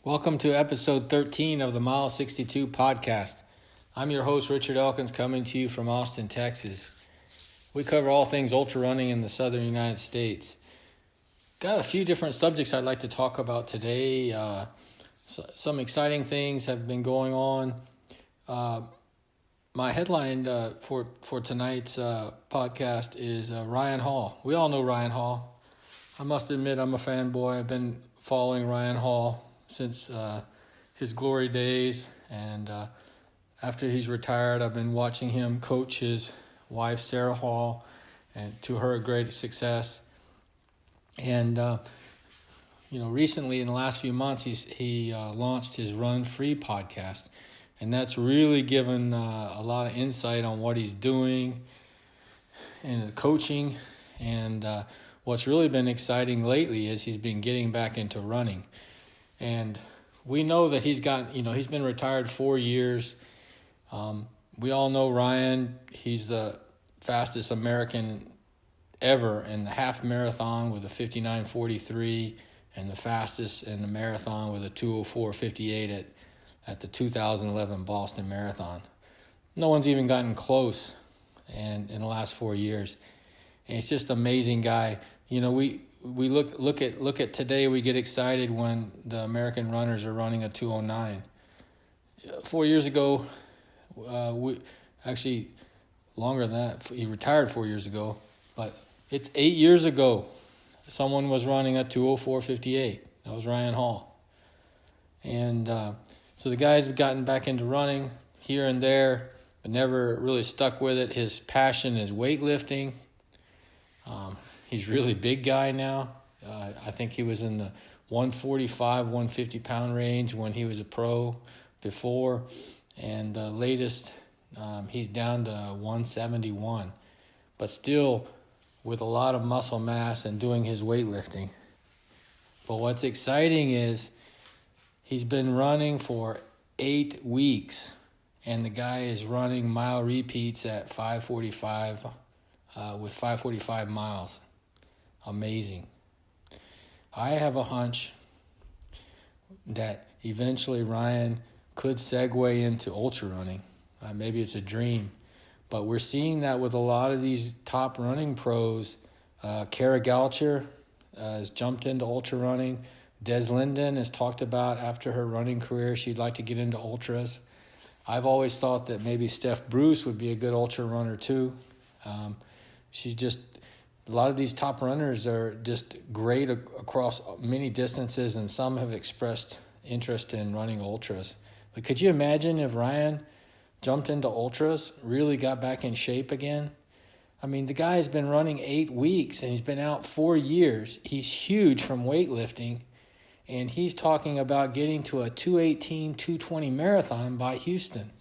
Welcome to episode 13 of the Mile 62 podcast. I'm your host, Richard Elkins, coming to you from Austin, Texas. We cover all things ultra running in the southern United States. Got a few different subjects I'd like to talk about today. Some exciting things have been going on. My headline for tonight's podcast is Ryan Hall. We all know Ryan Hall. I must admit I'm a fanboy. I've been following Ryan Hall since his glory days, and after he's retired, I've been watching him coach his wife Sarah Hall, and to her great success. And recently in the last few months, he launched his Run Free podcast, and that's really given a lot of insight on what he's doing and his coaching. And what's really been exciting lately is he's been getting back into running. And we know that he's been retired 4 years. We all know Ryan. He's the fastest American ever in the half marathon with a 59:43, and the fastest in the marathon with a 2:04:58 at the 2011 Boston Marathon. No one's even gotten close and in the last 4 years. And he's just an amazing guy. We look at today, we get excited when the American runners are running a 2:09. 4 years ago, actually longer than that, he retired 4 years ago, but it's 8 years ago someone was running a 2:04:58. That was Ryan Hall. And so the guy's gotten back into running here and there, but never really stuck with it. His passion is weightlifting. He's a really big guy now. I think he was in the 145, 150 pound range when he was a pro before. And the latest, he's down to 171. But still with a lot of muscle mass and doing his weightlifting. But what's exciting is he's been running for 8 weeks. And the guy is running mile repeats at 5:45 with 5:45 miles. Amazing. I have a hunch that eventually Ryan could segue into ultra running. Maybe it's a dream, but we're seeing that with a lot of these top running pros. Kara Goucher has jumped into ultra running. Des Linden has talked about after her running career, she'd like to get into ultras. I've always thought that maybe Steph Bruce would be a good ultra runner too. A lot of these top runners are just great across many distances, and some have expressed interest in running ultras. But could you imagine if Ryan jumped into ultras, really got back in shape again? I mean, the guy's been running 8 weeks, and he's been out 4 years. He's huge from weightlifting, and he's talking about getting to a 2:18, 2:20 marathon by Houston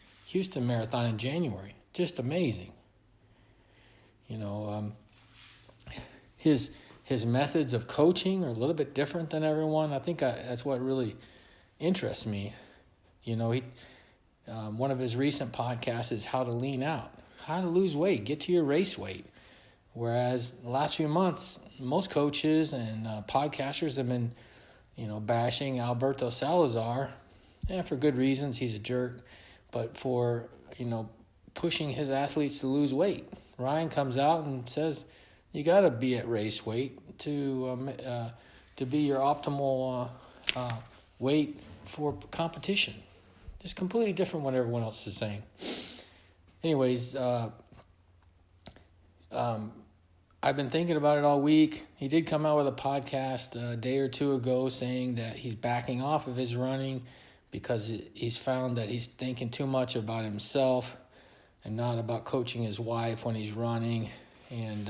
Marathon in January. Just amazing. His methods of coaching are a little bit different than everyone. I think that's what really interests me. One of his recent podcasts is how to lean out, how to lose weight, get to your race weight. Whereas the last few months, most coaches and podcasters have been, bashing Alberto Salazar, and for good reasons. He's a jerk, but for pushing his athletes to lose weight. Ryan comes out and says, you got to be at race weight to be your optimal weight for competition. Just completely different what everyone else is saying. Anyways, I've been thinking about it all week. He did come out with a podcast a day or two ago saying that he's backing off of his running because he's found that he's thinking too much about himself and not about coaching his wife when he's running. And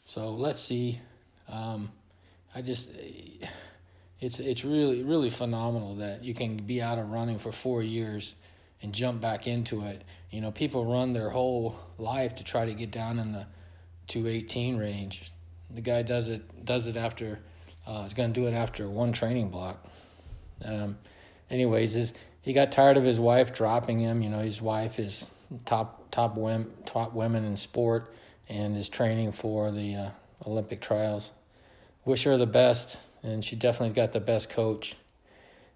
so let's see. It's really, really phenomenal that you can be out of running for 4 years and jump back into it. People run their whole life to try to get down in the 2:18 range. The guy does it after, he's going to do it after one training block. He got tired of his wife dropping him. His wife is top women in sport, and is training for the Olympic trials. Wish her the best, and she definitely got the best coach.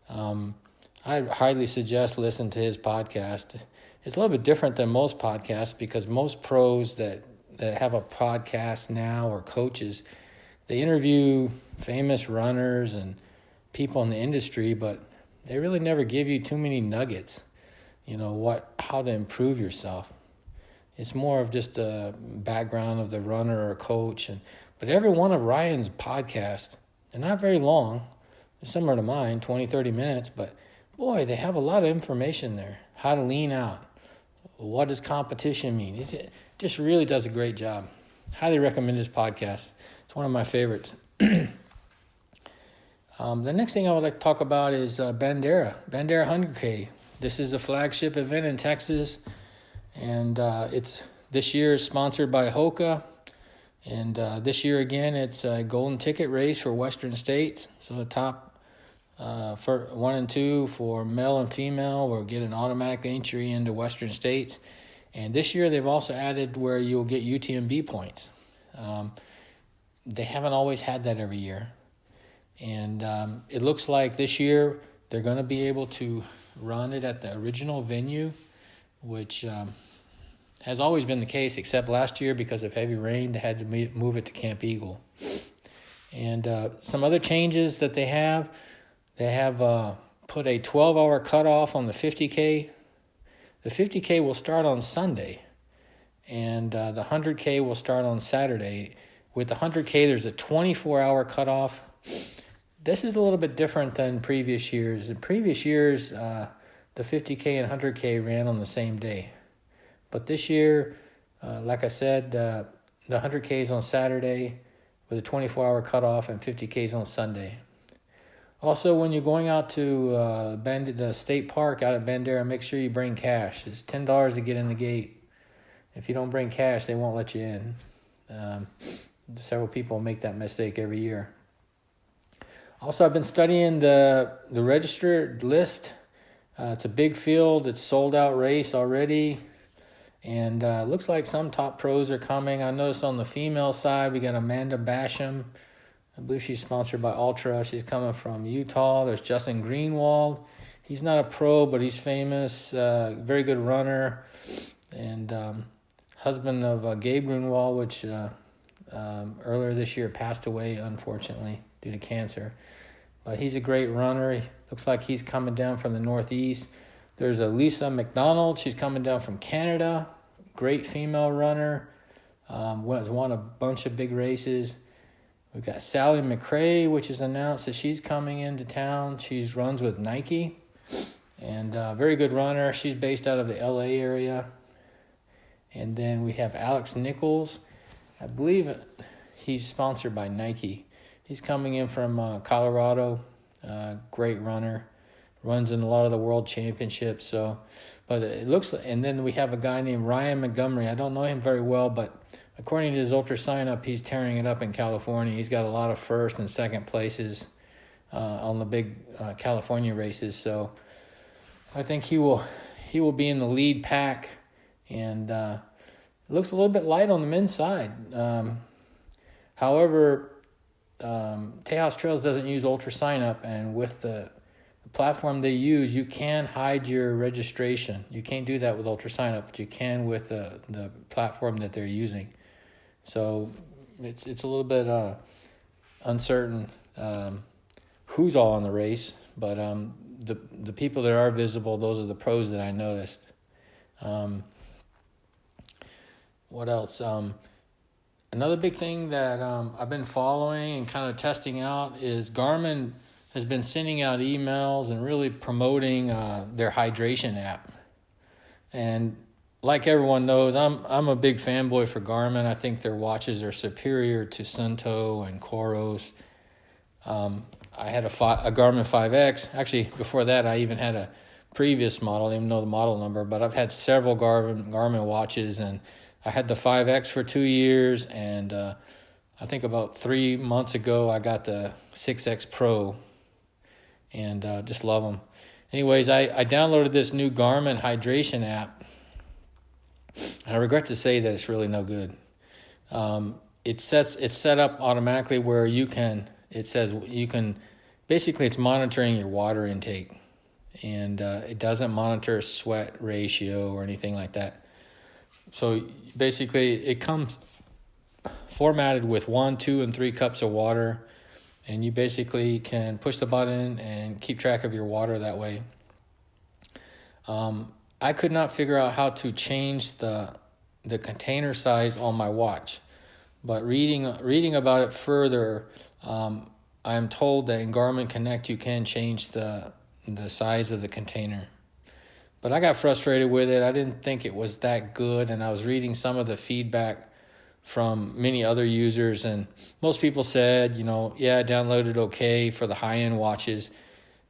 I highly suggest listen to his podcast. It's a little bit different than most podcasts because most pros that have a podcast now, or coaches, they interview famous runners and people in the industry, but they really never give you too many nuggets, how to improve yourself. It's more of just a background of the runner or coach. But every one of Ryan's podcasts, they're not very long. They're similar to mine, 20, 30 minutes, but boy, they have a lot of information there. How to lean out. What does competition mean? He just really does a great job. Highly recommend his podcast. It's one of my favorites. The next thing I would like to talk about is Bandera 100K. This is a flagship event in Texas, and it's this year is sponsored by Hoka. And this year again, it's a golden ticket race for Western states. So the top for 1 and 2 for male and female will get an automatic entry into Western states. And this year they've also added where you'll get UTMB points. They haven't always had that every year. And it looks like this year they're going to be able to run it at the original venue, which has always been the case, except last year because of heavy rain, they had to move it to Camp Eagle. And some other changes that they have put a 12-hour cutoff on the 50K. The 50K will start on Sunday, and the 100K will start on Saturday. With the 100K, there's a 24-hour cutoff. This is a little bit different than previous years. In previous years, the 50K and 100K ran on the same day. But this year, like I said, the 100K is on Saturday with a 24-hour cutoff, and 50K is on Sunday. Also, when you're going out to the state park out at Bandera, make sure you bring cash. It's $10 to get in the gate. If you don't bring cash, they won't let you in. Several people make that mistake every year. Also, I've been studying the registered list. It's a big field. It's sold out race already. And looks like some top pros are coming. I noticed on the female side, we got Amanda Basham. I believe she's sponsored by Ultra. She's coming from Utah. There's Justin Greenwald. He's not a pro, but he's famous. Very good runner. And husband of Gabe Greenwald, which earlier this year passed away, unfortunately, due to cancer. But he's a great runner. He looks like he's coming down from the Northeast. There's a Lisa McDonald. She's coming down from Canada. Great female runner. Has won a bunch of big races. We've got Sally McRae, which is announced that she's coming into town. She runs with Nike. And very good runner. She's based out of the LA area. And then we have Alex Nichols. I believe he's sponsored by Nike. He's coming in from Colorado. Great runner. Runs in a lot of the world championships. But it looks, and then we have a guy named Ryan Montgomery. I don't know him very well, but according to his Ultra sign-up, he's tearing it up in California. He's got a lot of first and second places on the big California races. So I think he will be in the lead pack. And it looks a little bit light on the men's side. However, Tejas Trails doesn't use Ultra sign-up, and with the platform they use, you can hide your registration. You can't do that with Ultra sign up, but you can with the platform that they're using. So it's a little bit uncertain who's all in the race, but the people that are visible, those are the pros that I noticed. What else? Another big thing that I've been following and kind of testing out is Garmin has been sending out emails and really promoting their hydration app. And like everyone knows, I'm a big fanboy for Garmin. I think their watches are superior to Sunto and Coros. I had a Garmin 5X. Actually, before that, I even had a previous model. I don't even know the model number, but I've had several Garmin watches, and I had the 5X for 2 years, and I think about 3 months ago, I got the 6X Pro, and just love them. Anyways, I downloaded this new Garmin hydration app, And I regret to say that it's really no good. It's set up automatically where basically it's monitoring your water intake, and it doesn't monitor sweat ratio or anything like that. So basically it comes formatted with 1, 2, and 3 cups of water, and you basically can push the button and keep track of your water that way. I could not figure out how to change the container size on my watch, but reading about it further, I'm told that in Garmin Connect you can change the size of the container. But I got frustrated with it. I didn't think it was that good, and I was reading some of the feedback from many other users, and most people said, yeah, I downloaded okay for the high-end watches.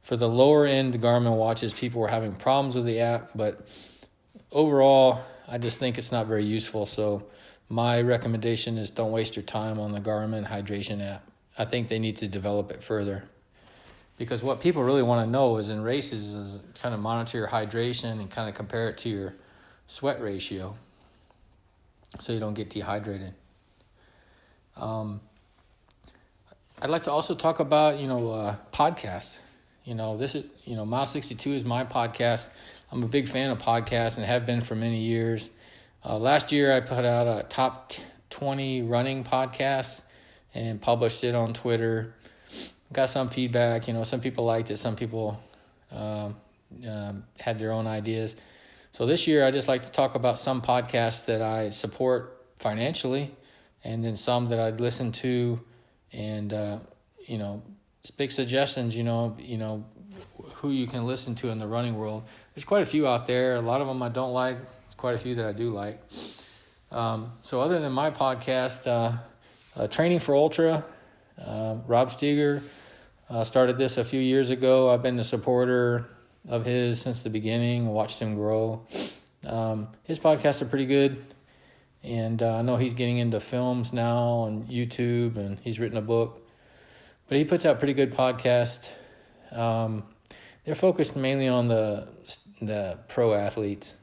For the lower-end Garmin watches, people were having problems with the app, but overall, I just think it's not very useful. So my recommendation is don't waste your time on the Garmin hydration app. I think they need to develop it further, because what people really want to know is in races is kind of monitor your hydration and kind of compare it to your sweat ratio so you don't get dehydrated. I'd like to also talk about, podcasts. This is, Mile 62 is my podcast. I'm a big fan of podcasts and have been for many years. Last year I put out a top 20 running podcast and published it on Twitter. Got some feedback. Some people liked it. Some people had their own ideas. So this year I just like to talk about some podcasts that I support financially, and then some that I'd listen to, and big suggestions, who you can listen to in the running world. There's quite a few out there. A lot of them I don't like. There's quite a few that I do like. So other than my podcast, Training for Ultra, Rob Steger started this a few years ago. I've been a supporter of his since the beginning, watched him grow. His podcasts are pretty good, and I know he's getting into films now on YouTube, and he's written a book. But he puts out pretty good podcasts. They're focused mainly on the pro athletes,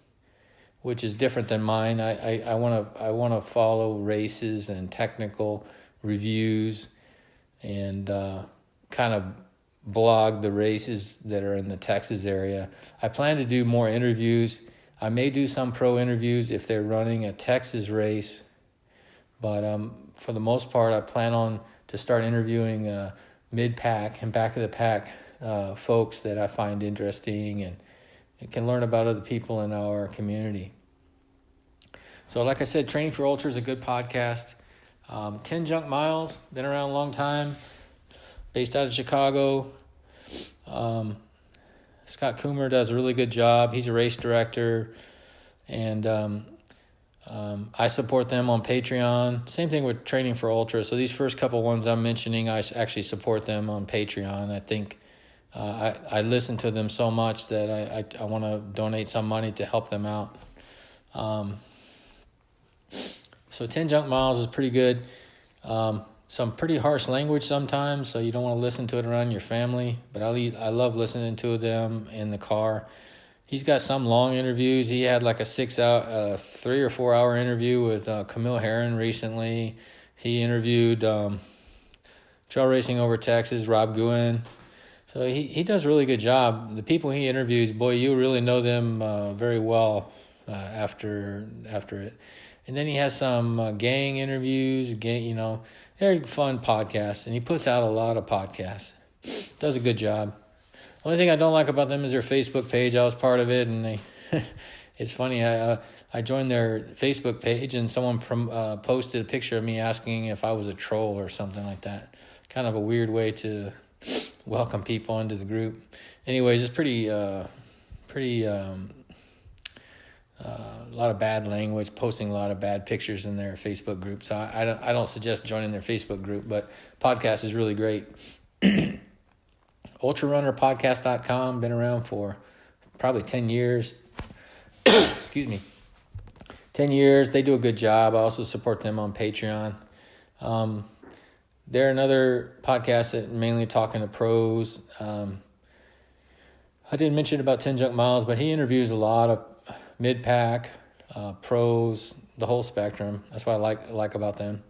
which is different than mine. I want to follow races and technical reviews, and kind of blog the races that are in the Texas area. I plan to do more interviews. I may do some pro interviews if they're running a Texas race, but for the most part, I plan on to start interviewing mid-pack and back-of-the-pack folks that I find interesting and can learn about other people in our community. So like I said, Training for Ultra is a good podcast. 10 Junk Miles, been around a long time, based out of Chicago. Scott Coomer does a really good job. He's a race director, and I support them on Patreon. Same thing with Training for Ultra. So these first couple ones I'm mentioning, I actually support them on Patreon. I think I listen to them so much that I want to donate some money to help them out. So 10 Junk Miles is pretty good. Some pretty harsh language sometimes, so you don't want to listen to it around your family. But I love listening to them in the car. He's got some long interviews. He had like a 3 or 4 hour interview with Camille Herron recently. He interviewed Trail Racing Over Texas, Rob Guin. So he does a really good job. The people he interviews, boy, you really know them very well after it. And then he has some gang interviews, they're fun podcasts, and he puts out a lot of podcasts. Does a good job. Only thing I don't like about them is their Facebook page. I was part of it, and it's funny. I joined their Facebook page, and someone posted a picture of me asking if I was a troll or something like that. Kind of a weird way to welcome people into the group. Anyways, it's pretty a lot of bad language, posting a lot of bad pictures in their Facebook group. So I don't suggest joining their Facebook group, but podcast is really great. ultrarunnerpodcast.com, been around for probably 10 years. Excuse me. 10 years. They do a good job. I also support them on Patreon. They're another podcast that mainly talking to pros. I didn't mention about 10 Junk Miles, but he interviews a lot of mid-pack, pros, the whole spectrum. That's what I like about them.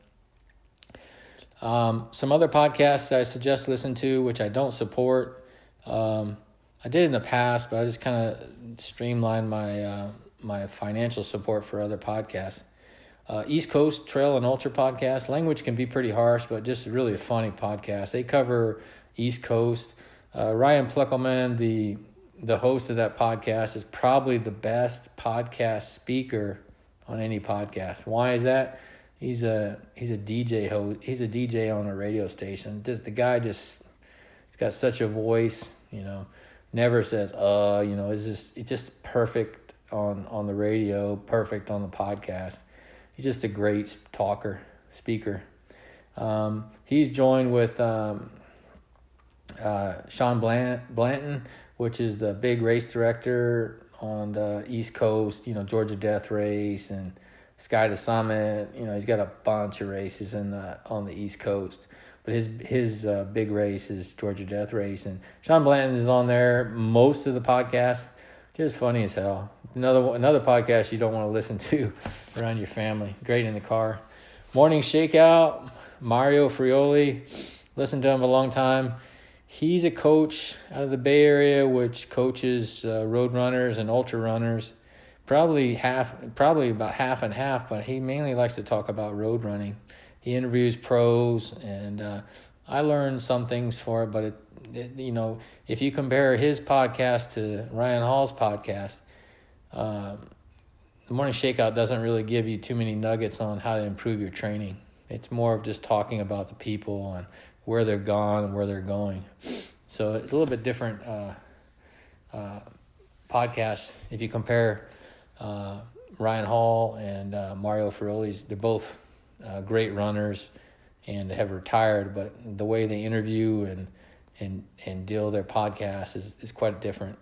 Some other podcasts I suggest listen to, which I don't support. I did in the past, but I just kind of streamlined my financial support for other podcasts. East Coast Trail and Ultra podcast. Language can be pretty harsh, but just really a funny podcast. They cover East Coast. Ryan Pluckelman, the host of that podcast, is probably the best podcast speaker on any podcast. Why is that? He's a DJ host. He's a DJ on a radio station. He's got such a voice, never says it's just perfect on the radio, perfect on the podcast. He's just a great speaker. He's joined with Sean Blanton, which is the big race director on the East Coast, Georgia Death Race and Sky to Summit. He's got a bunch of races on the East Coast. But his big race is Georgia Death Race. And Sean Blanton is on there most of the podcast. Just funny as hell. Another podcast you don't want to listen to around your family. Great in the car. Morning Shakeout, Mario Frioli. Listened to him a long time. He's a coach out of the Bay Area, which coaches road runners and ultra runners. Probably about half and half, but he mainly likes to talk about road running. He interviews pros, and I learned some things for it, but if you compare his podcast to Ryan Hall's podcast, the Morning Shakeout doesn't really give you too many nuggets on how to improve your training. It's more of just talking about the people and where they're gone and where they're going. So it's a little bit different podcast. If you compare Ryan Hall and Mario Frioli's, they're both great runners and have retired, but the way they interview and deal their podcast is quite different.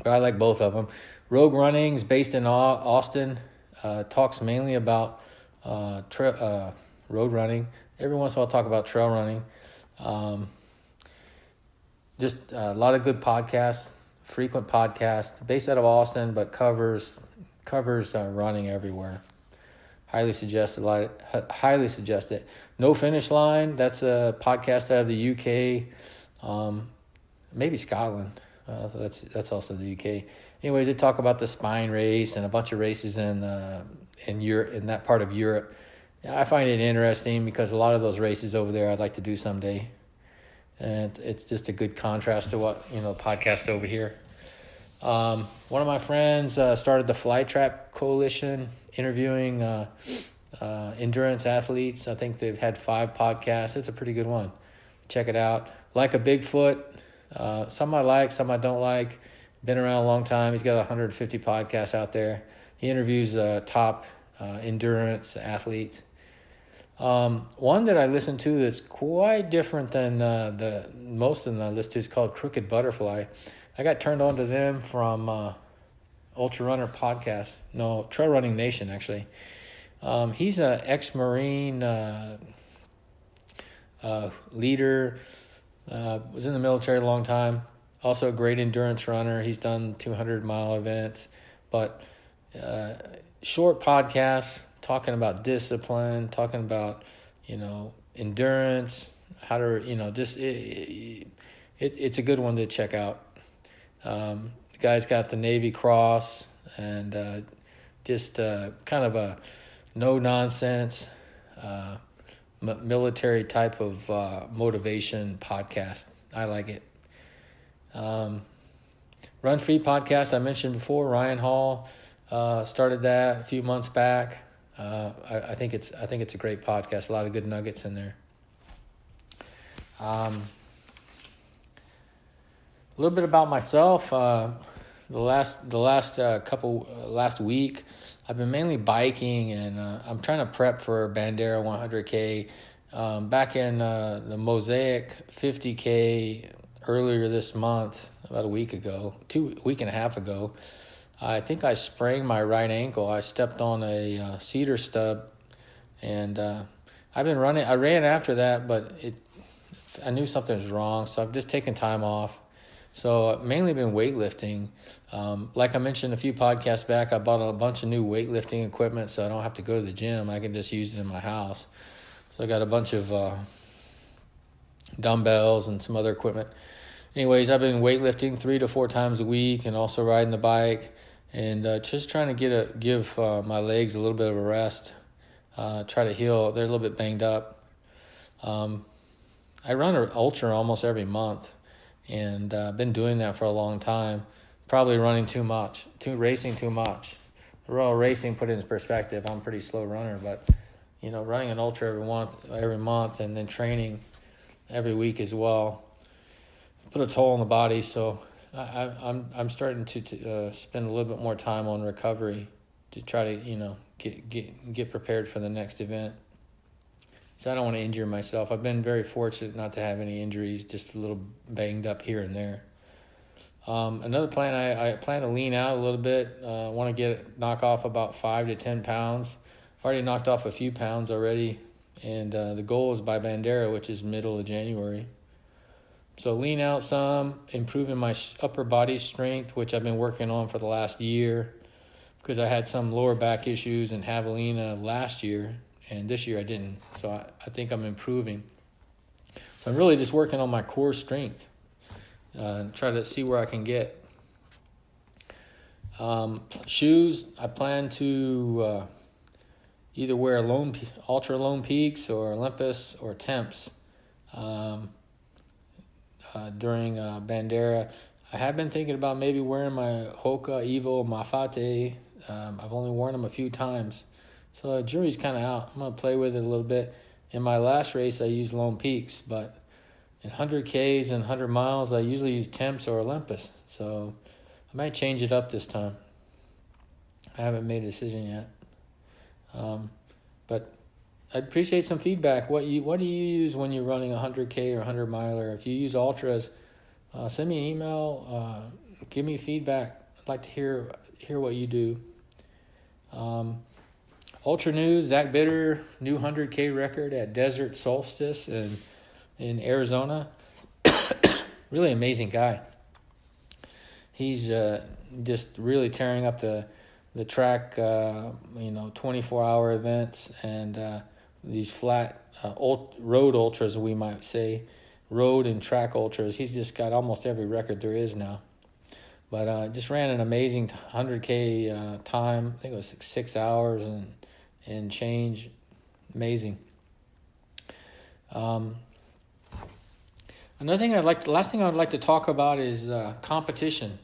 But I like both of them. Rogue Running is based in Austin. Talks mainly about road running. Every once in a while talk about trail running. Just a lot of good podcasts, frequent podcasts, based out of Austin, but covers running everywhere. Highly suggest it. No Finish Line, that's a podcast out of the UK, maybe Scotland. That's also the UK. Anyways, they talk about the Spine race and a bunch of races in Europe, in that part of Europe. I find it interesting because a lot of those races over there I'd like to do someday, and it's just a good contrast to what podcast over here. One of my friends started the Fly Trap Coalition, interviewing endurance athletes. I think they've had 5 podcasts. It's a pretty good one. Check it out. Like a Bigfoot. Some I like, some I don't like. Been around a long time. He's got 150 podcasts out there. He interviews top endurance athletes. One that I listen to that's quite different than the most of them I listen to is called Crooked Butterfly. I got turned on to them from Ultra Runner podcast. No, Trail Running Nation, actually. He's an ex-Marine leader, was in the military a long time. Also a great endurance runner. He's done 200-mile events. But short podcasts, talking about discipline, talking about, endurance, how to, it's a good one to check out. The guy's got the Navy Cross and just kind of a no-nonsense military type of motivation podcast. I like it. Run Free podcast I mentioned before. Ryan Hall started that a few months back. I think it's a great podcast. A lot of good nuggets in there. A little bit about myself. Last week, I've been mainly biking, and I'm trying to prep for Bandera 100K. Back in the Mosaic 50K earlier this month, about a week and a half ago, I think I sprained my right ankle. I stepped on a cedar stub, and I've been running. I ran after that, but I knew something was wrong, so I've just taken time off. So mainly been weightlifting. Like I mentioned a few podcasts back, I bought a bunch of new weightlifting equipment so I don't have to go to the gym. I can just use it in my house. So I got a bunch of dumbbells and some other equipment. Anyways, I've been weightlifting 3 to 4 times a week and also riding the bike and just trying to give my legs a little bit of a rest, try to heal. They're a little bit banged up. I run an ultra almost every month, and I've been doing that for a long time. Probably running too much, racing too much. Well, racing, put it in perspective, I'm a pretty slow runner, but running an ultra every month, and then training every week as well, put a toll on the body. So I'm starting to spend a little bit more time on recovery to try to get prepared for the next event. So I don't want to injure myself. I've been very fortunate not to have any injuries, just a little banged up here and there. Another plan, I plan to lean out a little bit. I want to knock off about 5 to 10 pounds. I've already knocked off a few pounds already, and the goal is by Bandera, which is middle of January. So lean out some, improving my upper body strength, which I've been working on for the last year because I had some lower back issues in javelina last year, and this year I didn't. So I think I'm improving. So I'm really just working on my core strength, try to see where I can get. Shoes, I plan to either wear Ultra Lone Peaks or Olympus or Temps during Bandera. I have been thinking about maybe wearing my Hoka Evo Mafate. I've only worn them a few times, so the jury's kind of out. I'm going to play with it a little bit. In my last race, I used Lone Peaks, but in 100Ks and 100 miles, I usually use Temps or Olympus, so I might change it up this time. I haven't made a decision yet, but I'd appreciate some feedback. What do you use when you're running a 100K or 100 miler? If you use ultras, send me an email. Give me feedback. I'd like to hear what you do. Ultra news: Zach Bitter new 100K record at Desert Solstice in Arizona. Really amazing guy. He's just really tearing up the track. 24-hour events and these flat road ultras, we might say, road and track ultras. He's just got almost every record there is now. But just ran an amazing 100K time. I think it was 6 hours and change. Amazing. Last thing I'd like to talk about is competition.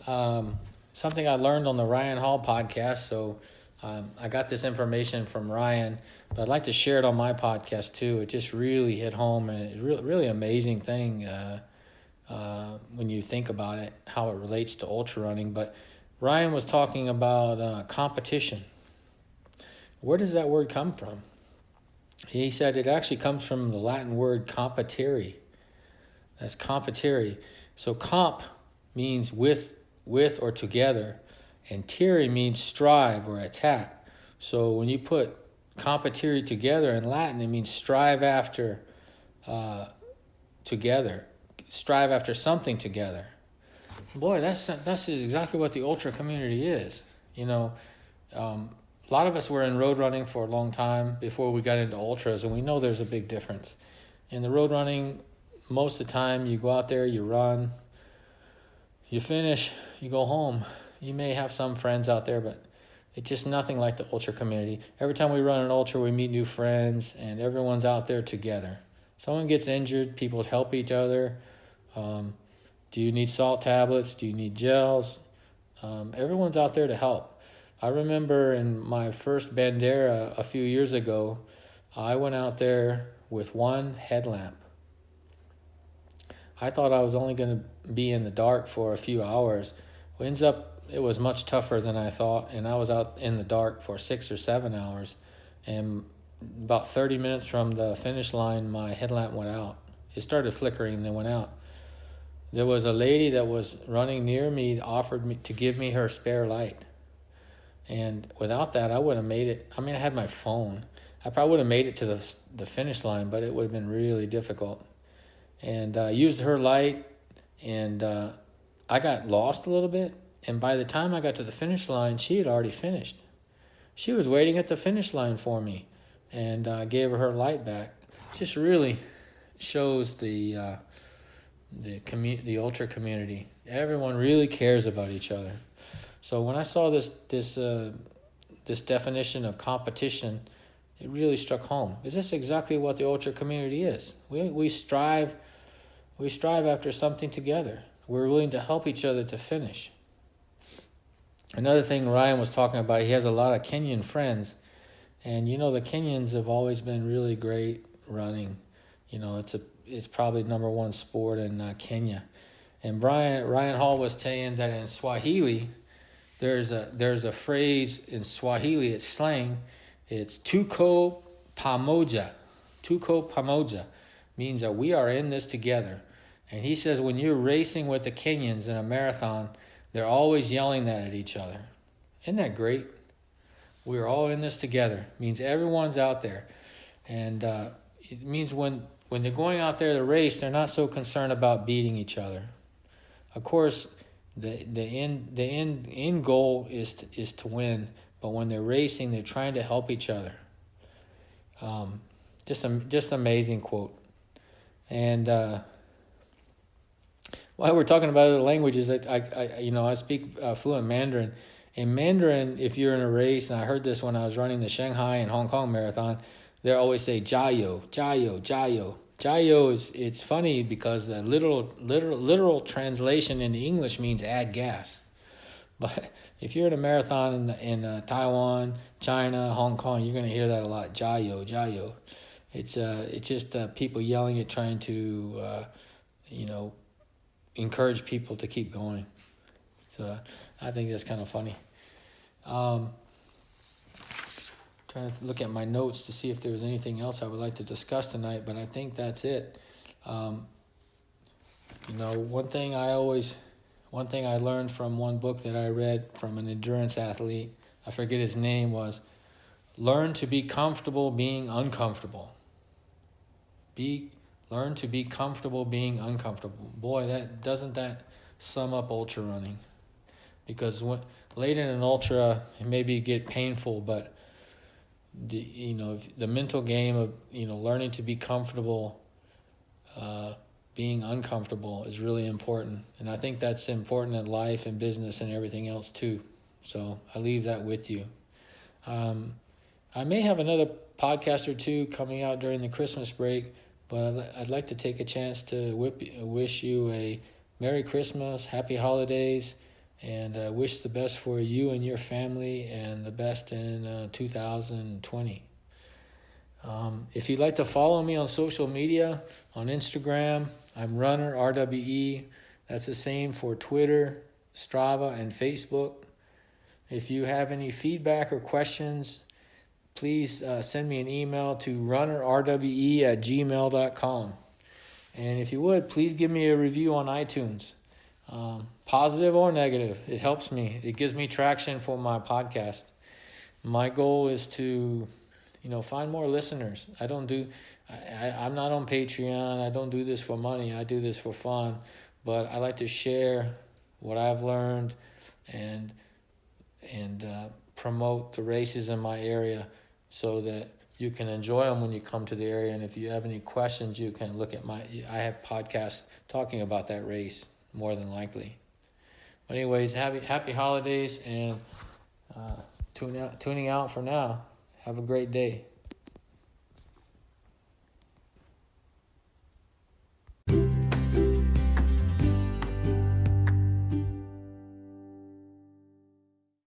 Something I learned on the Ryan Hall podcast. So I got this information from Ryan, but I'd like to share it on my podcast too. It just really hit home, and it's really amazing thing when you think about it, how it relates to ultra running. But Ryan was talking about competition. Where does that word come from? He said it actually comes from the Latin word competere. That's competere. So comp means with or together, and tere means strive or attack. So when you put competere together in Latin, it means strive after together, strive after something together. Boy, that's exactly what the ultra community is. A lot of us were in road running for a long time before we got into ultras, and we know there's a big difference. In the road running, most of the time you go out there, you run, you finish, you go home. You may have some friends out there, but it's just nothing like the ultra community. Every time we run an ultra, we meet new friends, and everyone's out there together. Someone gets injured, people help each other. Do you need salt tablets? Do you need gels? Everyone's out there to help. I remember in my first Bandera a few years ago, I went out there with one headlamp. I thought I was only going to be in the dark for a few hours. Well, ends up it was much tougher than I thought, and I was out in the dark for 6 or 7 hours. And about 30 minutes from the finish line, my headlamp went out. It started flickering and then went out. There was a lady that was running near me, offered me to give me her spare light. And without that, I wouldn't have made it. I mean, I had my phone. I probably would have made it to the finish line, but it would have been really difficult. And I used her light, And I got lost a little bit. And by the time I got to the finish line, she had already finished. She was waiting at the finish line for me, and I gave her light back. Just really shows the ultra community. Everyone really cares about each other. So when I saw this definition of competition, it really struck home. Is this exactly what the ultra community is? We strive after something together. We're willing to help each other to finish. Another thing Ryan was talking about, he has a lot of Kenyan friends, and the Kenyans have always been really great running. It's probably number one sport in Kenya. And Ryan Hall was saying that in Swahili, there's a phrase in Swahili, it's slang, it's tuko pamoja. Tuko pamoja means that we are in this together. And he says when you're racing with the Kenyans in a marathon, they're always yelling that at each other. Isn't that great? We're all in this together. It means everyone's out there. And it means when they're going out there to race, they're not so concerned about beating each other. Of course, the end goal is to win, but when they're racing, they're trying to help each other. Just amazing quote. And while we're talking about other languages, I speak fluent Mandarin. In Mandarin, if you're in a race, and I heard this when I was running the Shanghai and Hong Kong marathon, they always say "jayo, jayo, jayo." Jayo it's funny because the literal translation into English means add gas. But if you're in a marathon in Taiwan, China, Hong Kong, you're going to hear that a lot. Jayo, jayo. It's just people yelling it, trying to encourage people to keep going. So I think that's kind of funny. Trying to look at my notes to see if there was anything else I would like to discuss tonight, but I think that's it. One thing I learned from one book that I read from an endurance athlete, I forget his name, was learn to be comfortable being uncomfortable. Learn to be comfortable being uncomfortable. Boy, doesn't that sum up ultra running? Because late in an ultra, it maybe get painful, but the mental game of learning to be comfortable, being uncomfortable is really important, and I think that's important in life and business and everything else too. So I leave that with you. I may have another podcast or two coming out during the Christmas break, but I'd like to take a chance to wish you a Merry Christmas, Happy Holidays, and wish the best for you and your family and the best in 2020. If you'd like to follow me on social media, on Instagram, I'm Runner RWE. That's the same for Twitter, Strava, and Facebook. If you have any feedback or questions, please send me an email to runnerrwe@gmail.com. And if you would, please give me a review on iTunes. Positive or negative, it helps me. It gives me traction for my podcast. My goal is to, find more listeners. I'm not on Patreon. I don't do this for money. I do this for fun. But I like to share what I've learned and promote the races in my area so that you can enjoy them when you come to the area. And if you have any questions, you can look at I have podcasts talking about that race, more than likely. But anyways, happy holidays, and tuning out for now. Have a great day.